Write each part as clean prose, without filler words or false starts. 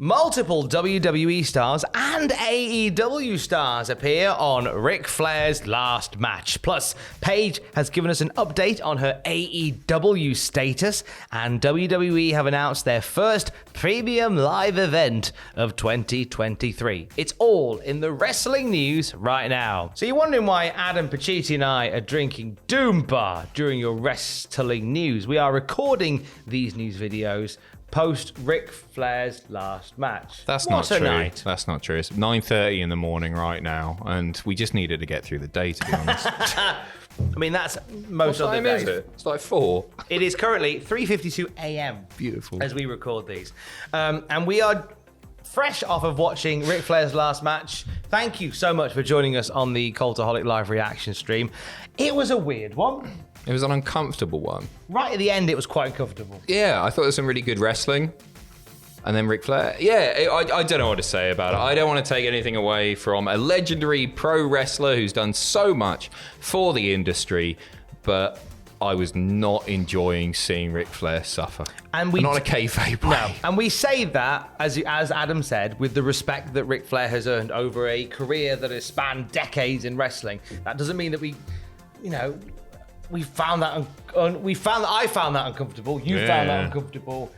Multiple WWE stars and AEW stars appear on Ric Flair's last match. Plus, Paige has given us an update on her AEW status, and WWE have announced their first premium live event of 2023. It's all in the wrestling news right now. So you're wondering why Adam Pacitti and I are drinking Doom Bar during your wrestling news. We are recording these news videos post Ric Flair's last match. That's not true. That's not true. It's 9:30 in the morning right now, and we just needed to get through the day, to be honest. I mean, that's most of the What time days. is it? It's like 4. It is currently 3:52 a.m. Beautiful. as we record these. And we are fresh off of watching Ric Flair's last match. Thank you so much for joining us on the Cultaholic live reaction stream. It was a weird one. It was an uncomfortable one. Right at the end, it was quite uncomfortable. Yeah, I thought there was some really good wrestling. And then Ric Flair. Yeah, I don't know what to say about it. I don't want to take anything away from a legendary pro wrestler who's done so much for the industry, but I was not enjoying seeing Ric Flair suffer. And not a kayfabe way. No, and we say that, as Adam said, with the respect that Ric Flair has earned over a career that has spanned decades in wrestling. That doesn't mean that I found that uncomfortable. You found that uncomfortable.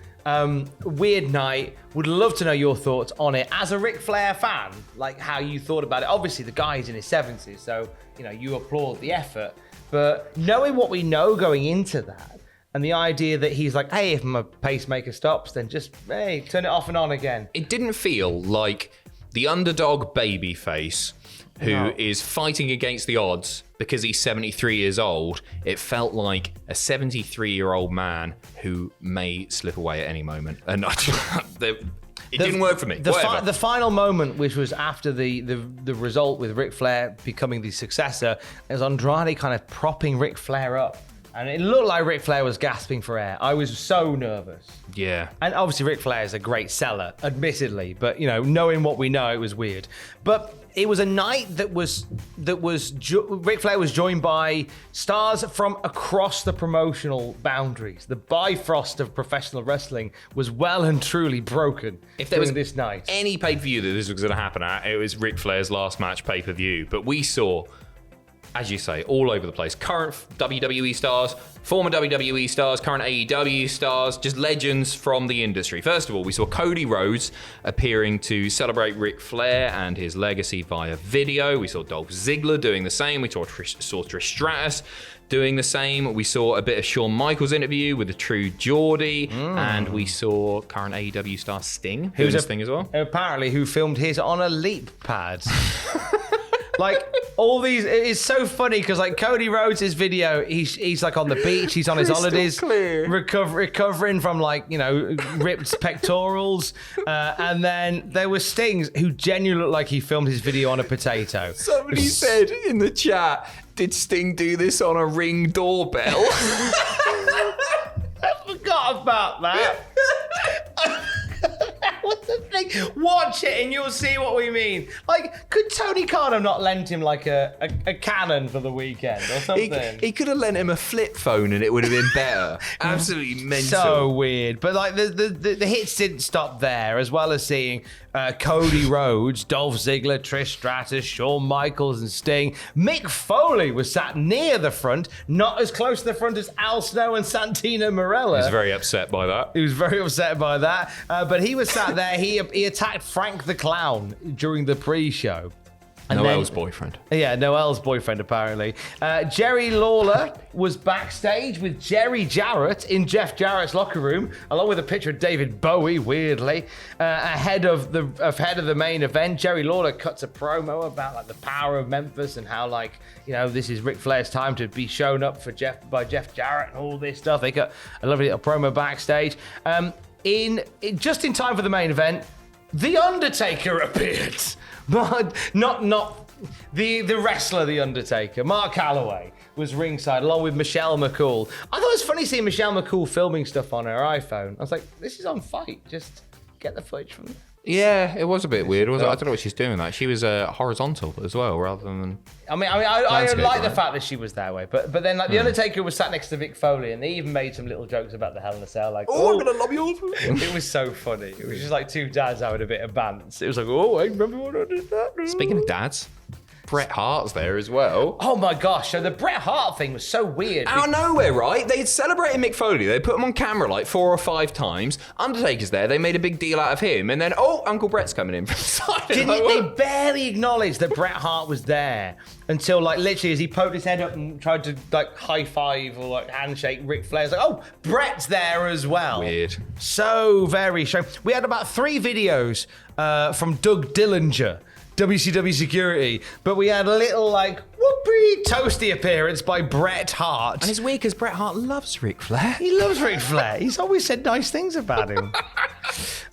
Weird night. Would love to know your thoughts on it as a Ric Flair fan, like how you thought about it. Obviously, the guy's in his 70s, so you applaud the effort. But knowing what we know going into that, and the idea that he's like, hey, if my pacemaker stops, then just turn it off and on again. It didn't feel like the underdog babyface who is fighting against the odds because he's 73 years old. It felt like a 73-year-old man who may slip away at any moment. And it didn't work for me. The final moment, which was after the result with Ric Flair becoming the successor, is Andrade kind of propping Ric Flair up. And it looked like Ric Flair was gasping for air. I was so nervous. Yeah. And obviously Ric Flair is a great seller, admittedly. But, knowing what we know, it was weird. But it was a night that was Ric Flair was joined by stars from across the promotional boundaries. The Bifrost of professional wrestling was well and truly broken during this night. Any pay-per-view that this was going to happen at, it was Ric Flair's last match pay-per-view. But we saw, as you say, all over the place. Current WWE stars, former WWE stars, current AEW stars, just legends from the industry. First of all, we saw Cody Rhodes appearing to celebrate Ric Flair and his legacy via video. We saw Dolph Ziggler doing the same. We saw Trish Stratus doing the same. We saw a bit of Shawn Michaels' interview with the True Geordie. And we saw current AEW star Sting doing this thing as well. Apparently, who filmed his on a leap pad. Like, all these, it's so funny because like Cody Rhodes' video, he's like on the beach, he's on his holidays, recovering from ripped pectorals, and then there was Sting who genuinely looked like he filmed his video on a potato. Somebody said in the chat, did Sting do this on a Ring doorbell? I forgot about that. What's the thing? Watch it and you'll see what we mean. Like, could Tony Khan have not lent him like a cannon for the weekend or something? He could have lent him a flip phone and it would have been better. Absolutely mental. So weird. But like the hits didn't stop there, as well as seeing Cody Rhodes, Dolph Ziggler, Trish Stratus, Shawn Michaels and Sting. Mick Foley was sat near the front, not as close to the front as Al Snow and Santino Marella. He was very upset by that. But he was sat there. He attacked Frank the Clown during the pre-show. Noel's boyfriend. Yeah, Noel's boyfriend, apparently. Jerry Lawler was backstage with Jerry Jarrett in Jeff Jarrett's locker room, along with a picture of David Bowie, weirdly. Ahead of the main event, Jerry Lawler cuts a promo about like the power of Memphis and how this is Ric Flair's time to be shown up for by Jeff Jarrett and all this stuff. They got a lovely little promo backstage. Just in time for the main event, The Undertaker appeared. But not the wrestler, The Undertaker. Mark Calloway was ringside along with Michelle McCool. I thought it was funny seeing Michelle McCool filming stuff on her iPhone. I was like, this is on Fight. Just get the footage from there? Yeah, it was a bit weird. I don't know what she's doing that. She was horizontal as well, rather than. I like the fact that she was that way, but then like the Undertaker was sat next to Mick Foley, and they even made some little jokes about the Hell in a Cell, like, I'm gonna love you all. It was so funny. It was just like two dads having a bit of bants. It was like, oh, I remember when I did that. Speaking of dads, Bret Hart's there as well. Oh my gosh! So the Bret Hart thing was so weird. Out of nowhere, right? They had celebrated Mick Foley. They put him on camera like 4 or 5 times. Undertaker's there. They made a big deal out of him, and then Uncle Brett's coming in from the side. They barely acknowledged that Bret Hart was there until like literally as he poked his head up and tried to like high five or like handshake Ric Flair's like, oh, Bret's there as well. Weird. So very strange. We had about 3 videos from Doug Dillinger, WCW Security, but we had a little like whoopee toasty appearance by Bret Hart. And it's weird because Bret Hart loves Ric Flair. He loves Ric Flair. He's always said nice things about him.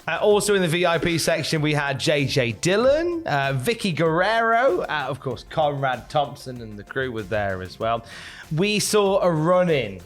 Also in the VIP section, we had JJ Dillon, Vicky Guerrero, of course, Conrad Thompson and the crew were there as well. We saw a run-in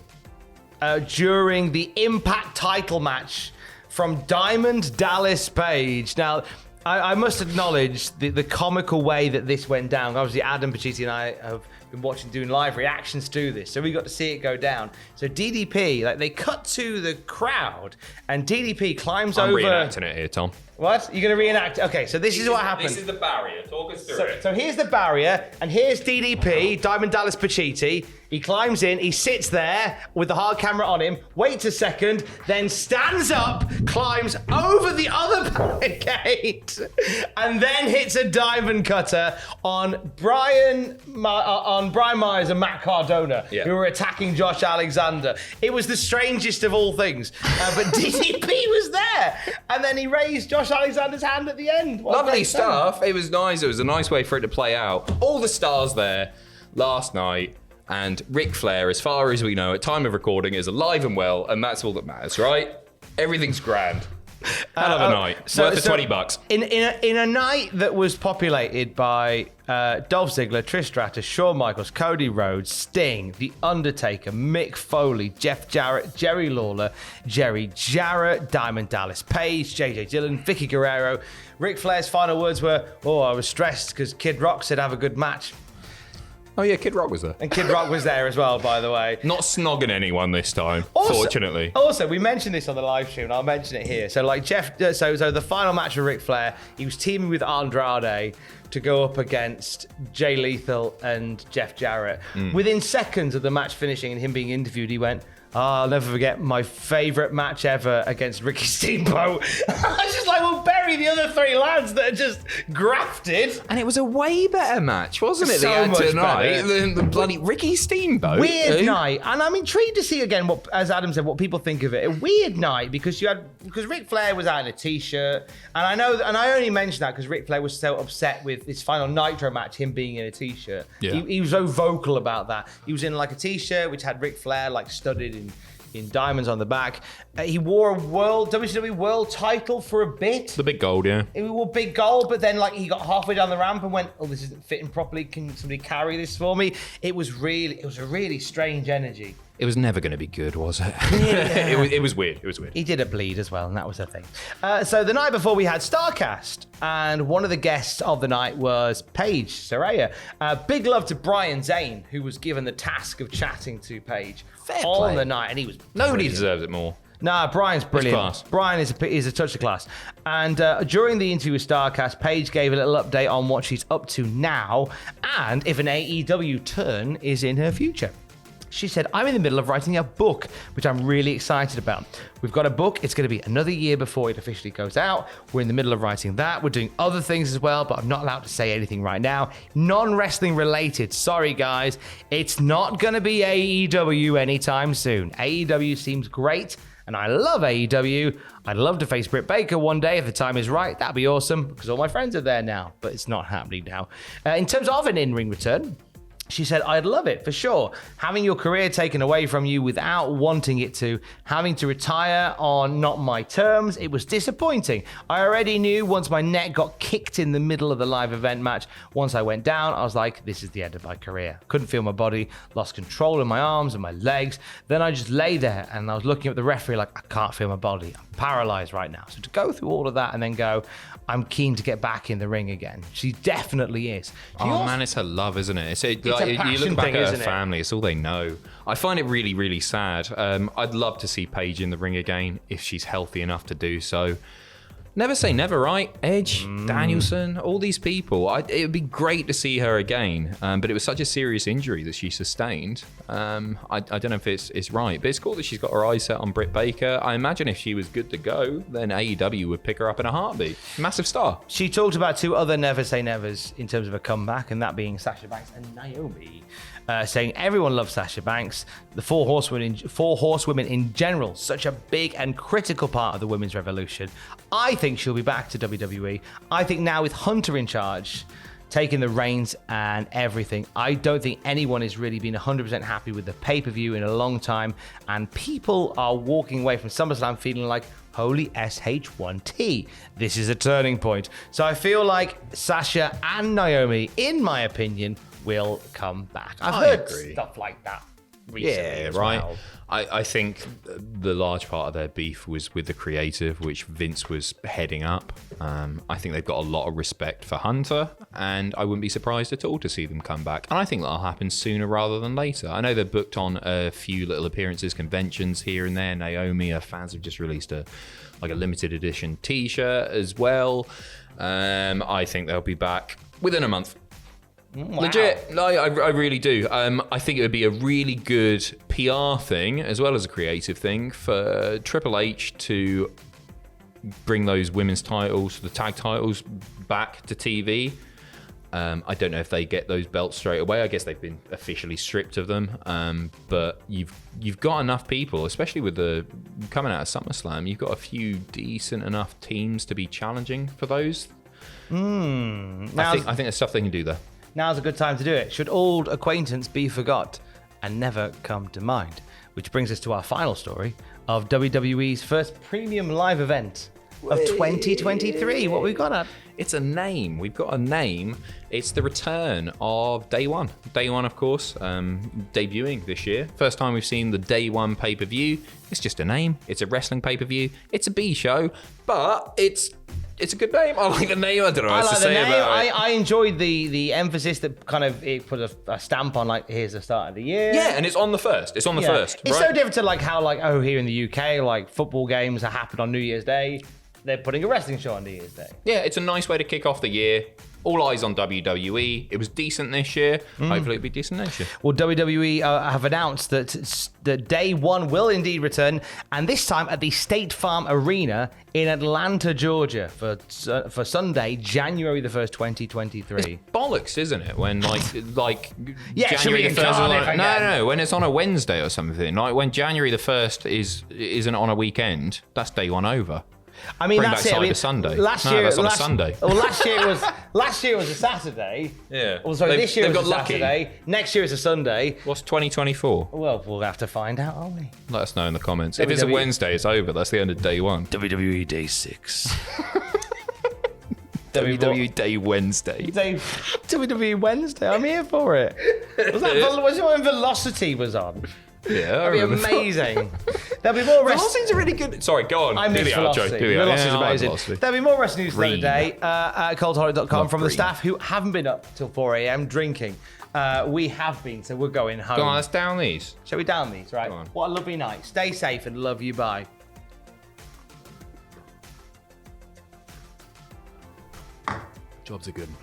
during the Impact title match from Diamond Dallas Page. Now, I must acknowledge the comical way that this went down. Obviously, Adam Pacitti and I have been doing live reactions to this, so we got to see it go down. So DDP, like they cut to the crowd, and DDP climbs over. I'm reenacting it here, Tom. What? You're going to reenact? Okay, so this is what happened. This is the barrier. Talk us through it. So here's the barrier, and here's DDP, Diamond Dallas Pacitti. He climbs in, he sits there with the hard camera on him, waits a second, then stands up, climbs over the other barricade, and then hits a diamond cutter on Brian Myers and Matt Cardona, who were attacking Josh Alexander. It was the strangest of all things, but DDP was there, and then he raised Josh Alexander's hand at the end. Lovely stuff. It was nice. It was a nice way for it to play out. All the stars there last night. And Ric Flair, as far as we know, at time of recording, is alive and well, and that's all that matters, right? Everything's grand. Hell of a night. Worth the $20. In a night that was populated by Dolph Ziggler, Trish Stratus, Shawn Michaels, Cody Rhodes, Sting, The Undertaker, Mick Foley, Jeff Jarrett, Jerry Lawler, Jerry Jarrett, Diamond Dallas Page, JJ Dillon, Vicky Guerrero. Ric Flair's final words were, I was stressed because Kid Rock said have a good match. Oh yeah, Kid Rock was there. And Kid Rock was there as well, by the way. Not snogging anyone this time, fortunately. Also, we mentioned this on the live stream, and I'll mention it here. So, like so the final match of Ric Flair, he was teaming with Andrade to go up against Jay Lethal and Jeff Jarrett. Within seconds of the match finishing and him being interviewed, he went, I'll never forget my favourite match ever against Ricky Steamboat. I was just like, well, bury the other 3 lads that are just grafted. And it was a way better match, wasn't it? So much tonight than the bloody Ricky Steamboat. Weird night. And I'm intrigued to see again, what, as Adam said, what people think of it. A weird night because Ric Flair was out in a t-shirt. And I only mention that because Ric Flair was so upset with his final Nitro match, him being in a t-shirt. Yeah. He was so vocal about that. He was in like a t-shirt which had Ric Flair like studded in diamonds on the back. He wore a WCW world title for a bit. The big gold, yeah. He wore big gold, but then like he got halfway down the ramp and went, this isn't fitting properly. Can somebody carry this for me? It was a really strange energy. It was never going to be good, was it? Yeah. It was weird. It was weird. He did a bleed as well, and that was the thing. So the night before we had StarCast, and one of the guests of the night was Paige Saraya. Big love to Brian Zane, who was given the task of chatting to Paige on the night, and he was Nobody deserves it more. Nah, Brian's brilliant. Class. Brian is a touch of class. And during the interview with StarCast, Paige gave a little update on what she's up to now, and if an AEW turn is in her future. She said, I'm in the middle of writing a book, which I'm really excited about. We've got a book. It's going to be another year before it officially goes out. We're in the middle of writing that. We're doing other things as well, but I'm not allowed to say anything right now. Non-wrestling related. Sorry, guys. It's not going to be AEW anytime soon. AEW seems great, and I love AEW. I'd love to face Britt Baker one day if the time is right. That'd be awesome, because all my friends are there now, but it's not happening now. In terms of an in-ring return, She said, I'd love it, for sure. Having your career taken away from you without wanting it to, having to retire on not my terms, it was disappointing. I already knew once my neck got kicked in the middle of the live event match. Once I went down, I was like, this is the end of my career. Couldn't feel my body, lost control of my arms and my legs. Then I just lay there and I was looking at the referee like, I can't feel my body. I'm paralyzed right now. So to go through all of that and then go, I'm keen to get back in the ring again. She definitely is. Man, it's her love, isn't it? It's a passion you look back thing, at her isn't it? family, it's all they know. I find it really, really sad. I'd love to see Paige in the ring again if she's healthy enough to do so. Never say never, right? Edge, Danielson, all these people. It would be great to see her again, but it was such a serious injury that she sustained. I don't know if it's right, but it's cool that she's got her eyes set on Britt Baker. I imagine if she was good to go, then AEW would pick her up in a heartbeat. Massive star. She talked about two other never say nevers in terms of a comeback, and that being Sasha Banks and Naomi. Saying everyone loves Sasha Banks, the four horsewomen in general, such a big and critical part of the women's revolution. I think she'll be back to WWE. I think now with Hunter in charge, taking the reins and everything, I don't think anyone has really been 100% happy with the pay-per-view in a long time, and people are walking away from SummerSlam feeling like, holy SH1T, this is a turning point. So I feel like Sasha and Naomi, in my opinion, will come back. I've heard stuff like that recently. Yeah, as right. well. I think the large part of their beef was with the creative, which Vince was heading up. I think they've got a lot of respect for Hunter, and I wouldn't be surprised at all to see them come back. And I think that'll happen sooner rather than later. I know they're booked on a few little appearances, conventions here and there. Naomi, her fans have just released a limited edition T-shirt as well. I think they'll be back within a month. Wow. Legit. No, I really do. I think it would be a really good PR thing as well as a creative thing for Triple H to bring those women's titles, the tag titles, back to TV. I don't know if they get those belts straight away. I guess they've been officially stripped of them. But you've got enough people, especially with the coming out of SummerSlam. You've got a few decent enough teams to be challenging for those. I think there's stuff they can do there. Now's a good time to do it. Should old acquaintance be forgot and never come to mind? Which brings us to our final story of WWE's first premium live event of 2023. What we've got up? It's a name. We've got a name. It's the return of Day One. Day One, of course, debuting this year. First time we've seen the Day One pay-per-view. It's just a name. It's a wrestling pay-per-view. It's a B show, but it's a good name. I like the name. I don't know what else to say about it. I enjoyed the emphasis that kind of it put a stamp on, like, here's the start of the year. Yeah, and it's on the first. It's on the first. It's so different to like how here in the UK, like football games that happen on New Year's Day. They're putting a wrestling show on New Year's Day. Yeah, it's a nice way to kick off the year. All eyes on WWE. It was decent this year. Hopefully it'll be decent next year. Well, WWE have announced that Day One will indeed return, and this time at the State Farm Arena in Atlanta, Georgia, for Sunday, January the 1st, 2023. It's bollocks, isn't it? When like Yeah, January the 1st. no, when it's on a Wednesday or something. Like when January the 1st isn't on a weekend, that's Day One over. I mean, Bring that's back it. I mean, Sunday. Last No, year, that's on a Sunday. Well, last year was a Saturday. Yeah. Well, sorry, this year they've was a got lucky. Saturday. Next year is a Sunday. What's 2024? Well, we'll have to find out, aren't we? Let us know in the comments. If it's a Wednesday, it's over. That's the end of Day One. WWE Day 6. WWE Day Wednesday. WWE Wednesday. I'm here for it. Was it when Velocity was on? Yeah, That'd be amazing. There'll be more Velocity's a really good. Sorry, go on. I miss Velocity. Velocity's amazing. There'll be more wrestling news for the day at cultaholic.com from the staff who haven't been up till 4 a.m. drinking. We have been, so we're going home. Go on, let's down these. Shall we down these, right? Go on. What a lovely night. Stay safe and love you. Bye. Job's a good one.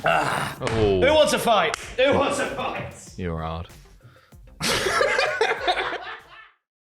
Who wants a fight? Who wants a fight? You're hard.